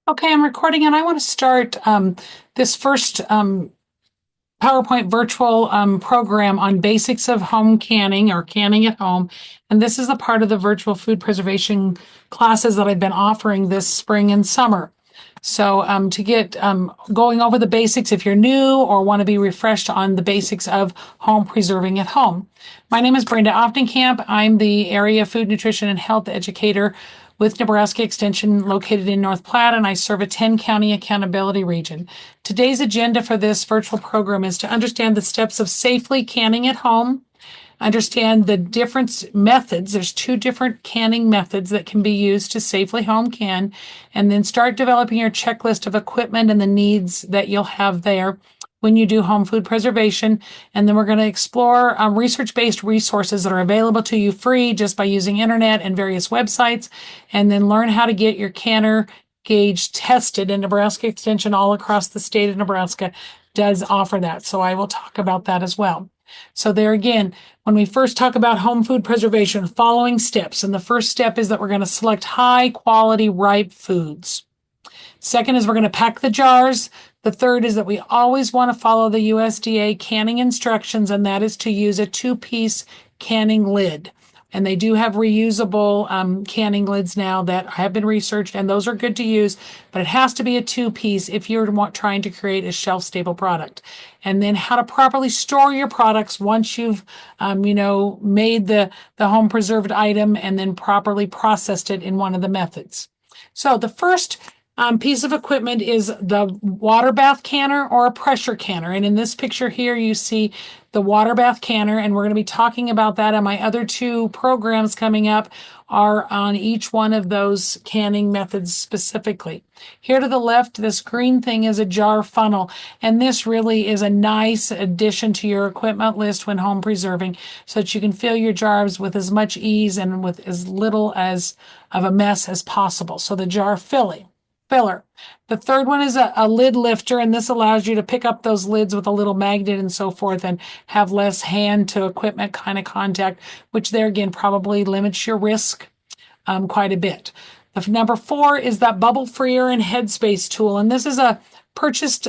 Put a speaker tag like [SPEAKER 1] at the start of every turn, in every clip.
[SPEAKER 1] Okay, I'm recording and I want to start this first PowerPoint virtual program on basics of home canning or canning at home. And this is a part of the virtual food preservation classes that I've been offering this spring and summer. So to get going over the basics if you're new or want to be refreshed on the basics of home preserving at home. My name is Brenda Oftenkamp. I'm the area food nutrition and health educator with Nebraska Extension located in North Platte, and I serve a 10-county accountability region. Today's agenda for this virtual program is to understand the steps of safely canning at home, understand the different methods. There's two different canning methods that can be used to safely home can, and then start developing your checklist of equipment and the needs that you'll have there when you do home food preservation. And then we're going to explore research-based resources that are available to you free just by using internet and various websites, and then learn how to get your canner gauge tested. And Nebraska Extension all across the state of Nebraska does offer that. So I will talk about that as well. So there again, when we first talk about home food preservation, following steps. And the first step is that we're going to select high quality ripe foods. Second is we're going to pack the jars. The third is that we always want to follow the USDA canning instructions, and that is to use a two-piece canning lid. And they do have reusable canning lids now that have been researched, and those are good to use, but it has to be a two-piece if you're trying to create a shelf-stable product. And then how to properly store your products once you've, made the home preserved item and then properly processed it in one of the methods. So the first piece of equipment is the water bath canner or a pressure canner. And in this picture here, you see the water bath canner, and we're going to be talking about that. And my other two programs coming up are on each one of those canning methods specifically. Here to the left, this green thing is a jar funnel, and this really is a nice addition to your equipment list when home preserving so that you can fill your jars with as much ease and with as little as of a mess as possible. So the jar filler. The third one is a lid lifter, and this allows you to pick up those lids with a little magnet and so forth and have less hand to equipment kind of contact, which there again probably limits your risk quite a bit. The number four is that bubble freer and headspace tool, and this is a purchased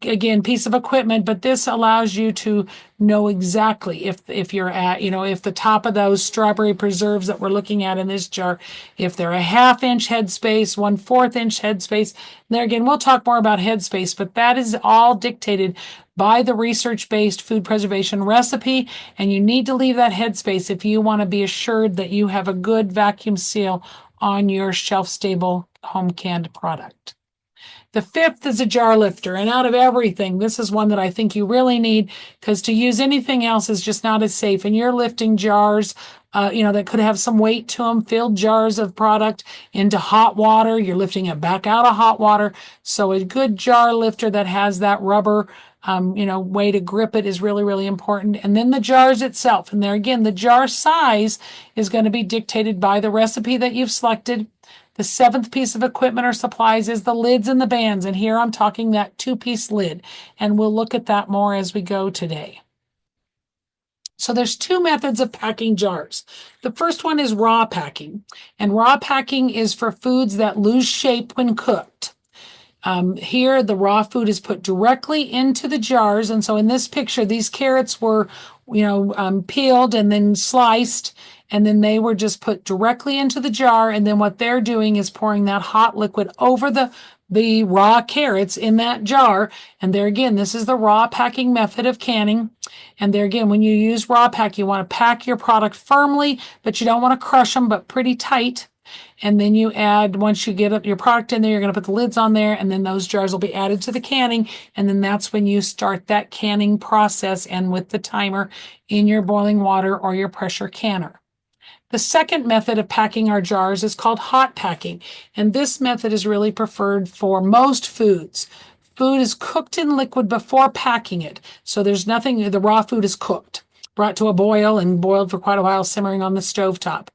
[SPEAKER 1] again piece of equipment, but this allows you to know exactly if you're at, if the top of those strawberry preserves that we're looking at in this jar, if they're a 1/2 inch headspace, 1/4 inch headspace. There again, we'll talk more about headspace, but that is all dictated by the research-based food preservation recipe, and you need to leave that headspace if you want to be assured that you have a good vacuum seal on your shelf-stable home canned product. The fifth is a jar lifter, and out of everything, this is one that I think you really need because to use anything else is just not as safe. And you're lifting jars, that could have some weight to them, filled jars of product into hot water. You're lifting it back out of hot water. So a good jar lifter that has that rubber, way to grip it is really, really important. And then the jars itself. And there again, the jar size is going to be dictated by the recipe that you've selected. The seventh piece of equipment or supplies is the lids and the bands. And here I'm talking that two-piece lid. And we'll look at that more as we go today. So there's two methods of packing jars. The first one is raw packing. And raw packing is for foods that lose shape when cooked. Here, the raw food is put directly into the jars. And so in this picture, these carrots were, peeled and then sliced, and then they were just put directly into the jar. And then what they're doing is pouring that hot liquid over the raw carrots in that jar. And there again, this is the raw packing method of canning. And there again, when you use raw pack, you want to pack your product firmly, but you don't want to crush them, but pretty tight. And then you add, once you get your product in there, you're going to put the lids on there, and then those jars will be added to the canning. And then that's when you start that canning process and with the timer in your boiling water or your pressure canner. The second method of packing our jars is called hot packing. And this method is really preferred for most foods. Food is cooked in liquid before packing it. So there's nothing, the raw food is cooked, brought to a boil and boiled for quite a while, simmering on the stovetop.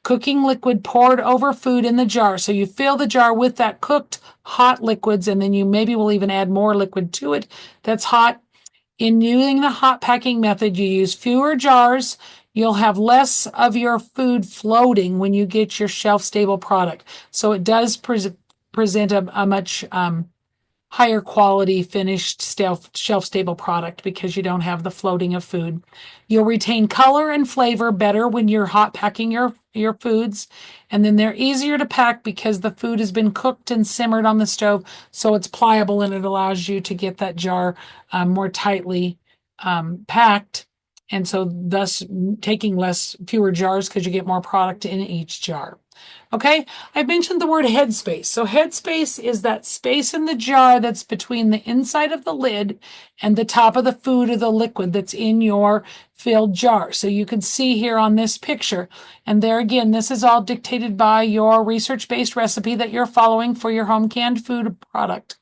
[SPEAKER 1] Cooking liquid poured over food in the jar. So you fill the jar with that cooked hot liquids, and then you maybe will even add more liquid to it that's hot. In using the hot packing method, you use fewer jars. You'll have less of your food floating when you get your shelf-stable product. So it does present a much higher quality finished shelf stable product because you don't have the floating of food. You'll retain color and flavor better when you're hot packing your foods. And then they're easier to pack because the food has been cooked and simmered on the stove. So it's pliable and it allows you to get that jar more tightly packed. And so thus taking fewer jars because you get more product in each jar. Okay, I mentioned the word headspace. So headspace is that space in the jar that's between the inside of the lid and the top of the food or the liquid that's in your filled jar. So you can see here on this picture, and there again, this is all dictated by your research-based recipe that you're following for your home canned food product.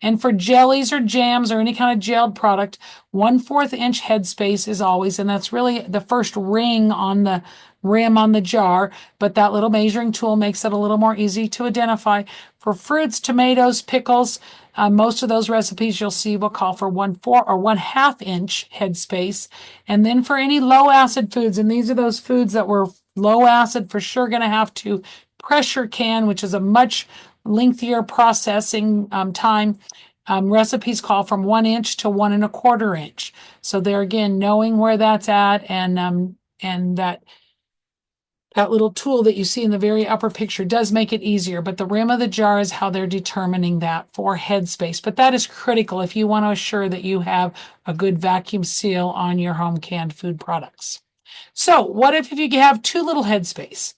[SPEAKER 1] And for jellies or jams or any kind of gelled product, 1/4 inch headspace is always, and that's really the first ring on the rim on the jar, but that little measuring tool makes it a little more easy to identify. For fruits, tomatoes, pickles, most of those recipes you'll see will call for 1/4 or 1/2 inch headspace. And then for any low acid foods, and these are those foods that were low acid, for sure going to have to pressure can, which is a much lengthier processing time. Recipes call from 1 inch to 1 1/4 inch. So there again, knowing where that's at and that little tool that you see in the very upper picture does make it easier, but the rim of the jar is how they're determining that for headspace. But that is critical if you want to assure that you have a good vacuum seal on your home canned food products. So what if you have too little headspace?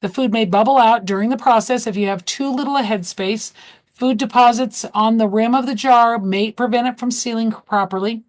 [SPEAKER 1] The food may bubble out during the process if you have too little headspace. Food deposits on the rim of the jar may prevent it from sealing properly.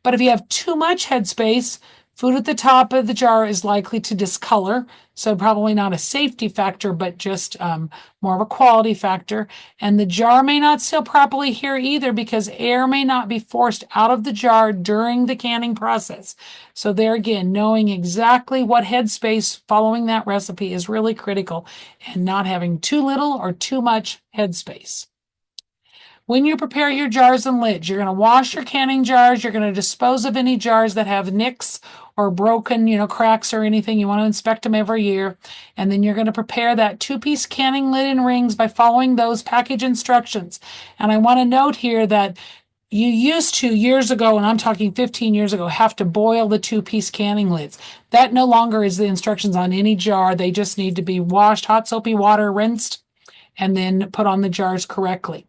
[SPEAKER 1] But if you have too much headspace, food at the top of the jar is likely to discolor. So probably not a safety factor, but just more of a quality factor. And the jar may not seal properly here either because air may not be forced out of the jar during the canning process. So there again, knowing exactly what headspace following that recipe is really critical and not having too little or too much headspace. When you prepare your jars and lids, you're going to wash your canning jars. You're going to dispose of any jars that have nicks or broken, cracks or anything. You want to inspect them every year. And then you're going to prepare that 2-piece canning lid and rings by following those package instructions. And I want to note here that you used to, years ago, and I'm talking 15 years ago, have to boil the 2-piece canning lids. That no longer is the instructions on any jar. They just need to be washed, hot soapy water, rinsed, and then put on the jars correctly.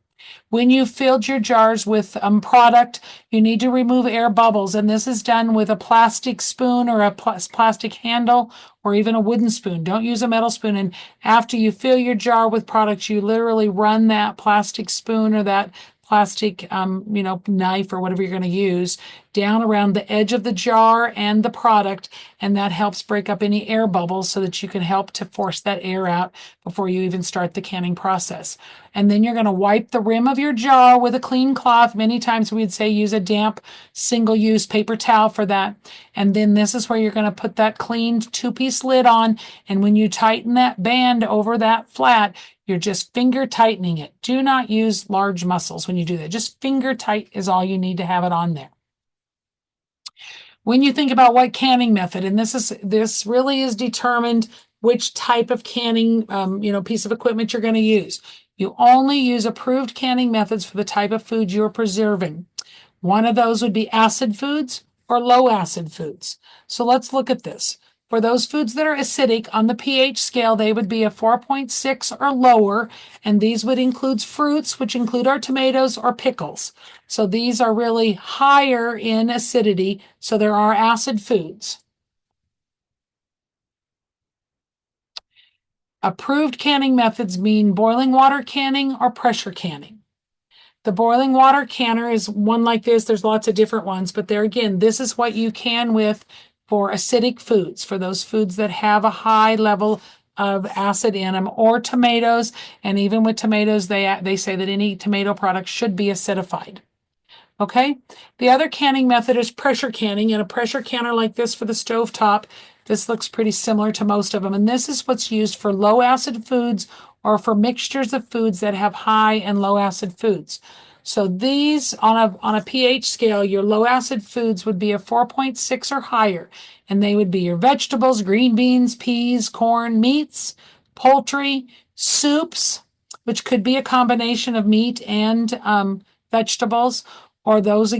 [SPEAKER 1] When you've filled your jars with product, you need to remove air bubbles, and this is done with a plastic spoon or a plastic handle or even a wooden spoon. Don't use a metal spoon. And after you fill your jar with product, you literally run that plastic spoon or that plastic, knife or whatever you're going to use down around the edge of the jar and the product, and that helps break up any air bubbles so that you can help to force that air out before you even start the canning process. And then you're going to wipe the rim of your jar with a clean cloth. Many times we'd say use a damp single-use paper towel for that. And then this is where you're going to put that cleaned 2-piece lid on, and when you tighten that band over that flat, you're just finger tightening it. Do not use large muscles when you do that. Just finger tight is all you need to have it on there. When you think about what canning method, and this really is determined which type of canning, piece of equipment you're going to use. You only use approved canning methods for the type of food you're preserving. One of those would be acid foods or low acid foods. So let's look at this. For those foods that are acidic on the pH scale, they would be a 4.6 or lower, and these would include fruits, which include our tomatoes or pickles. So these are really higher in acidity, so there are acid foods. Approved canning methods mean boiling water canning or pressure canning. The boiling water canner is one like this. There's lots of different ones, but there again, this is what you can with for acidic foods, for those foods that have a high level of acid in them, or tomatoes. And even with tomatoes, they say that any tomato product should be acidified. Okay, the other canning method is pressure canning, and a pressure canner like this for the stovetop. This looks pretty similar to most of them, and this is what's used for low acid foods or for mixtures of foods that have high and low acid foods. So these on a pH scale, your low acid foods would be a 4.6 or higher, and they would be your vegetables, green beans, peas, corn, meats, poultry, soups, which could be a combination of meat and vegetables, or those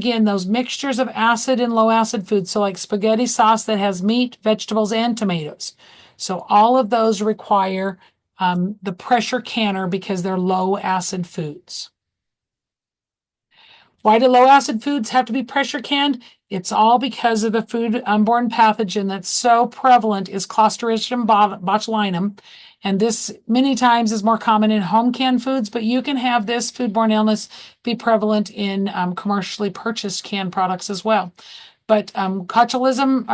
[SPEAKER 1] mixtures of acid and low acid foods. So like spaghetti sauce that has meat, vegetables, and tomatoes. So all of those require the pressure canner because they're low acid foods. Why do low acid foods have to be pressure canned? It's all because of the foodborne pathogen that's so prevalent is Clostridium botulinum. And this many times is more common in home canned foods, but you can have this foodborne illness be prevalent in commercially purchased canned products as well. But Clostridium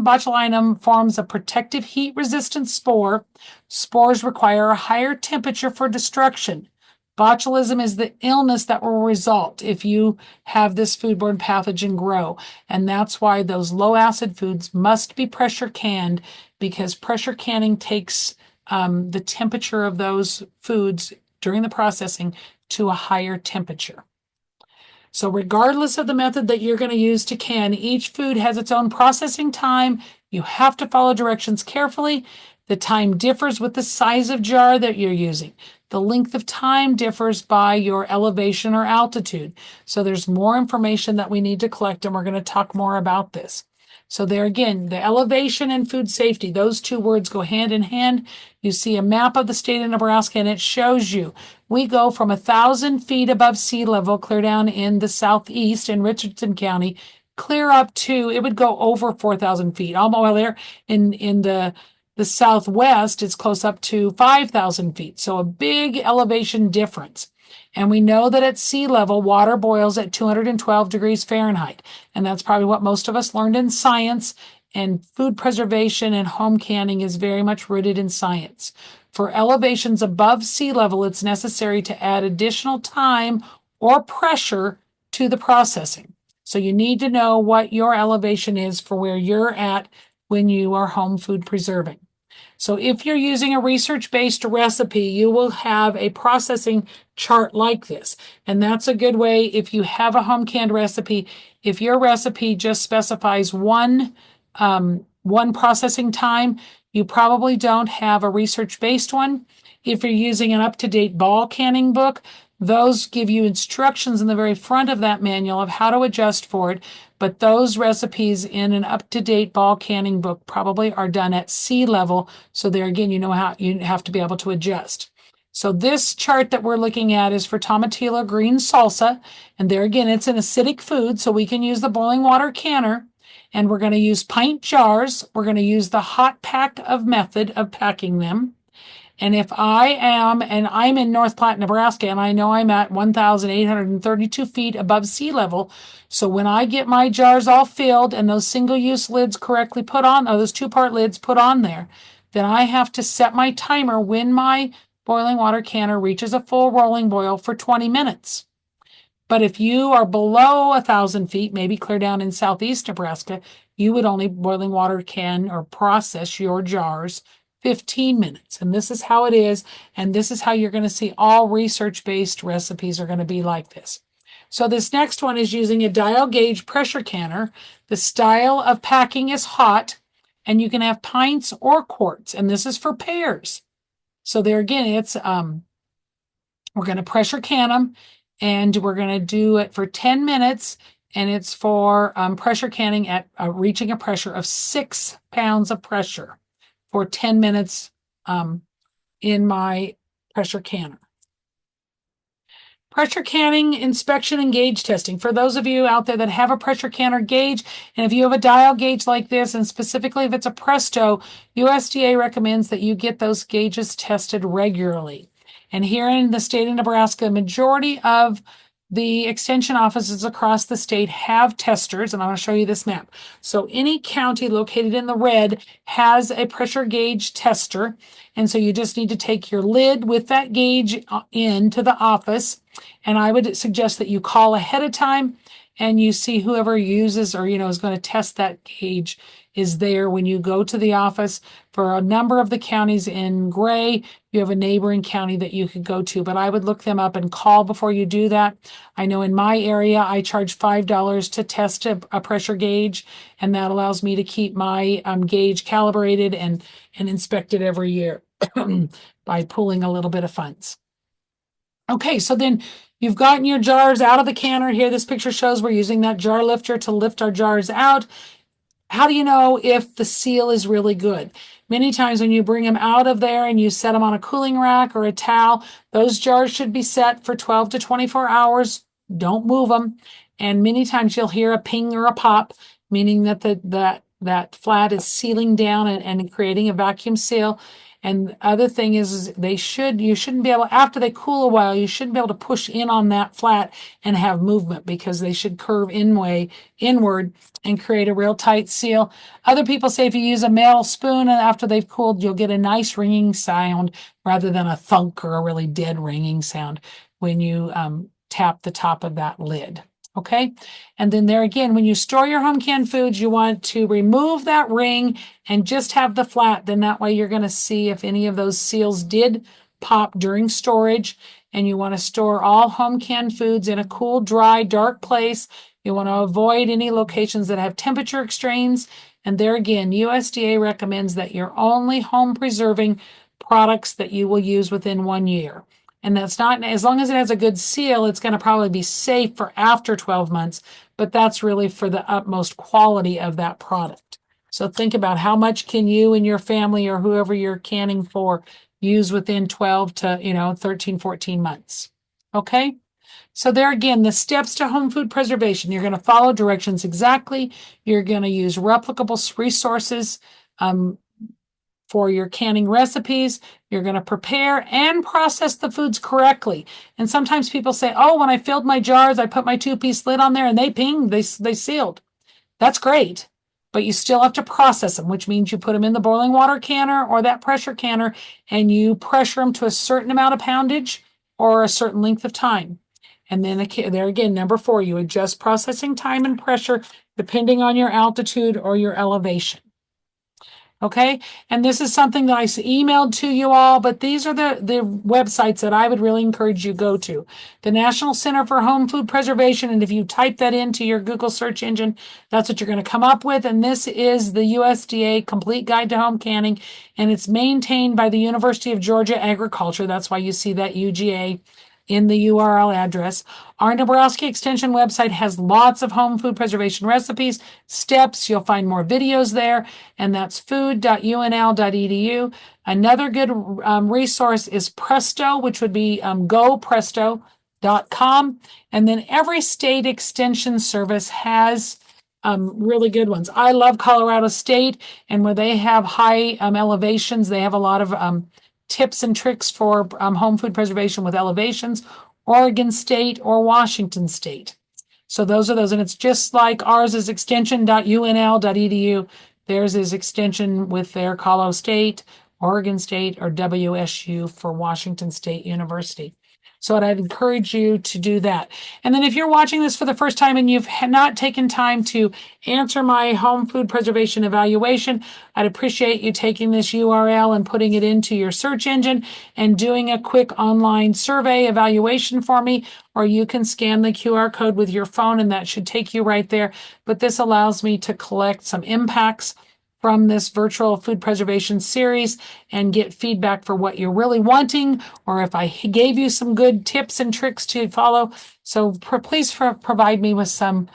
[SPEAKER 1] botulinum forms a protective heat-resistant spore. Spores require a higher temperature for destruction. Botulism is the illness that will result if you have this foodborne pathogen grow. And that's why those low acid foods must be pressure canned, because pressure canning takes the temperature of those foods during the processing to a higher temperature. So regardless of the method that you're going to use to can, each food has its own processing time. You have to follow directions carefully. The time differs with the size of jar that you're using. The length of time differs by your elevation or altitude. So there's more information that we need to collect, and we're going to talk more about this. So there again, the elevation and food safety, those two words go hand in hand. You see a map of the state of Nebraska, and it shows you we go from 1,000 feet above sea level, clear down in the southeast in Richardson County, clear up to, it would go over 4,000 feet. Almost well, there in the southwest, it's close up to 5,000 feet. So a big elevation difference. And we know that at sea level, water boils at 212 degrees Fahrenheit. And that's probably what most of us learned in science. And food preservation and home canning is very much rooted in science. For elevations above sea level, it's necessary to add additional time or pressure to the processing. So you need to know what your elevation is for where you're at when you are home food preserving. So if you're using a research-based recipe, you will have a processing chart like this. And that's a good way if you have a home canned recipe. If your recipe just specifies one processing time, you probably don't have a research-based one. If you're using an up-to-date ball canning book, those give you instructions in the very front of that manual of how to adjust for it. But those recipes in an up-to-date ball canning book probably are done at sea level. So there again, you know how you have to be able to adjust. So this chart that we're looking at is for tomatillo green salsa. And there again, it's an acidic food, so we can use the boiling water canner. And we're going to use pint jars. We're going to use the hot pack method of packing them. And if I'm in North Platte, Nebraska, and I know I'm at 1,832 feet above sea level. So when I get my jars all filled and those single-use lids correctly put on, or those two-part lids put on there, then I have to set my timer when my boiling water canner reaches a full rolling boil for 20 minutes. But if you are below 1,000 feet, maybe clear down in southeast Nebraska, you would only boiling water can or process your jars 15 minutes. And this is how it is. And this is how you're going to see all research-based recipes are going to be like this. So this next one is using a dial gauge pressure canner. The style of packing is hot, and you can have pints or quarts. And this is for pairs. So there again, it's we're going to pressure can them, and we're going to do it for 10 minutes. And it's for pressure canning at reaching a pressure of 6 pounds of pressure for 10 minutes in my pressure canner. Pressure canning, inspection, and gauge testing. For those of you out there that have a pressure canner gauge, and if you have a dial gauge like this, and specifically if it's a Presto, USDA recommends that you get those gauges tested regularly. And here in the state of Nebraska, majority of the extension offices across the state have testers, and I'm going to show you this map. So any county located in the red has a pressure gauge tester, and so you just need to take your lid with that gauge into the office, and I would suggest that you call ahead of time and you see whoever uses or, is going to test that gauge is there when you go to the office. For a number of the counties in gray, you have a neighboring county that you could go to, but I would look them up and call before you do that. I know in my area, I charge $5 to test a pressure gauge, and that allows me to keep my gauge calibrated and inspected every year by pulling a little bit of funds. Okay, so then you've gotten your jars out of the canner. Here, this picture shows we're using that jar lifter to lift our jars out. How do you know if the seal is really good? Many times when you bring them out of there and you set them on a cooling rack or a towel, those jars should be set for 12 to 24 hours. Don't move them. And many times you'll hear a ping or a pop, meaning that that flat is sealing down and creating a vacuum seal. And the other thing is you shouldn't be able, after they cool a while, you shouldn't be able to push in on that flat and have movement, because they should curve inward and create a real tight seal. Other people say if you use a metal spoon and after they've cooled, you'll get a nice ringing sound rather than a thunk or a really dead ringing sound when you tap the top of that lid. Okay. And then there again, when you store your home canned foods, you want to remove that ring and just have the flat. Then that way you're going to see if any of those seals did pop during storage. And you want to store all home canned foods in a cool, dry, dark place. You want to avoid any locations that have temperature extremes. And there again, USDA recommends that you're only home preserving products that you will use within 1 year. And that's not, as long as it has a good seal, it's going to probably be safe for after 12 months, but that's really for the utmost quality of that product. So think about how much can you and your family or whoever you're canning for use within 12 to 13, 14 months. Okay. So there again, the steps to home food preservation, you're going to follow directions exactly. You're going to use replicable resources for your canning recipes. You're going to prepare and process the foods correctly. And sometimes people say, oh, when I filled my jars, I put my 2-piece lid on there and they pinged, they sealed. That's great. But you still have to process them, which means you put them in the boiling water canner or that pressure canner and you pressure them to a certain amount of poundage or a certain length of time. And then there again, number 4, you adjust processing time and pressure depending on your altitude or your elevation. Okay, and this is something that I emailed to you all, but these are the websites that I would really encourage you to go to. The National Center for Home Food Preservation, and if you type that into your Google search engine, that's what you're going to come up with. And this is the USDA Complete Guide to Home Canning, and it's maintained by the University of Georgia Agriculture. That's why you see that UGA in the URL address. Our Nebraska Extension website has lots of home food preservation recipes, steps. You'll find more videos there, and that's food.unl.edu. Another good resource is Presto, which would be gopresto.com. And then every state extension service has really good ones. I love Colorado State, and where they have high elevations, they have a lot of tips and tricks for home food preservation with elevations. Oregon State or Washington State. So those are those, and it's just like ours is extension.unl.edu. Theirs is extension with their Colorado State, Oregon State, or WSU for Washington State University. So I'd encourage you to do that. And then if you're watching this for the first time and you've not taken time to answer my home food preservation evaluation, I'd appreciate you taking this URL and putting it into your search engine and doing a quick online survey evaluation for me, or you can scan the QR code with your phone and that should take you right there. But this allows me to collect some impacts from this virtual food preservation series and get feedback for what you're really wanting, or if I gave you some good tips and tricks to follow. So please provide me with some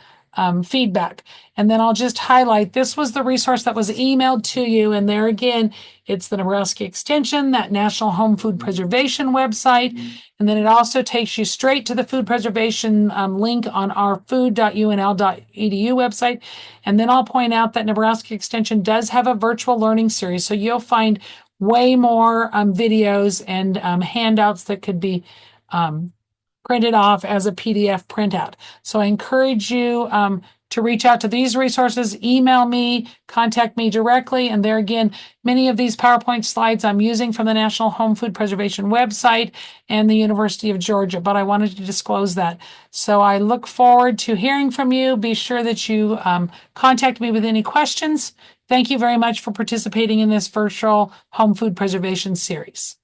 [SPEAKER 1] feedback. And then I'll just highlight, this was the resource that was emailed to you. And there again, it's the Nebraska Extension, that National Home Food Preservation website. And then it also takes you straight to the food preservation link on our food.unl.edu website. And then I'll point out that Nebraska Extension does have a virtual learning series. So you'll find way more videos and handouts that could be printed off as a PDF printout. So I encourage you to reach out to these resources, email me, contact me directly. And there again, many of these PowerPoint slides I'm using from the National Home Food Preservation website and the University of Georgia, but I wanted to disclose that. So I look forward to hearing from you. Be sure that you contact me with any questions. Thank you very much for participating in this virtual home food preservation series.